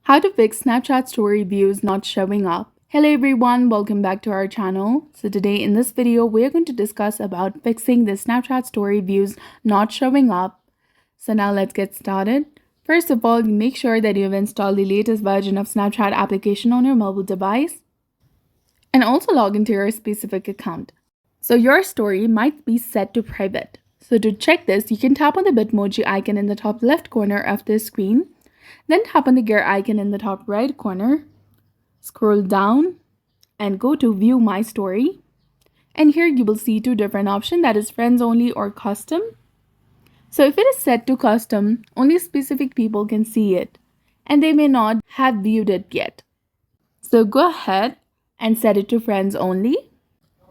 How to fix Snapchat story views not showing up. Hello everyone, welcome back to our channel. So today in this video, we're going to discuss about fixing the Snapchat story views not showing up. So now let's get started. First of all, make sure that you've installed the latest version of Snapchat application on your mobile device and also log into your specific account. So your story might be set to private. So to check this, you can tap on the Bitmoji icon in the top left corner of the screen. Then tap on the gear icon in the top right corner, scroll down and go to view my story. And here you will see two different options, that is friends only or custom. So if it is set to custom, only specific people can see it and they may not have viewed it yet. So go ahead and set it to friends only,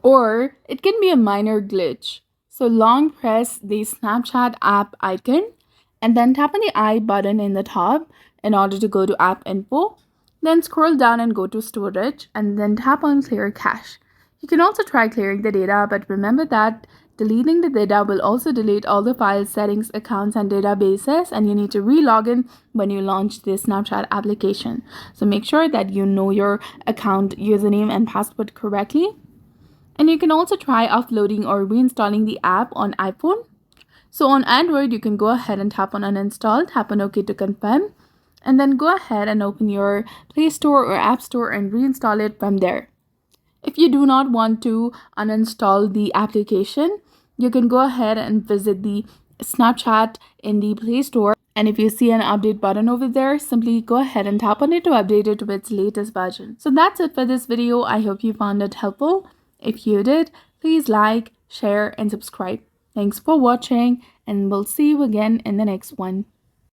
or it can be a minor glitch. So long press the Snapchat app icon and then tap on the I button in the top in order to go to app info. Then scroll down and go to storage and then tap on clear cache. You can also try clearing the data, but remember that deleting the data will also delete all the files, settings, accounts, and databases, and you need to re-log in when you launch the Snapchat application. So make sure that you know your account username and password correctly. And you can also try offloading or reinstalling the app on iPhone. So on Android, you can go ahead and tap on uninstall, tap on OK to confirm, and then go ahead and open your Play Store or App Store and reinstall it from there. If you do not want to uninstall the application, you can go ahead and visit the Snapchat in the Play Store. And if you see an update button over there, simply go ahead and tap on it to update it to its latest version. So that's it for this video. I hope you found it helpful. If you did, please like, share, and subscribe. Thanks for watching, and we'll see you again in the next one.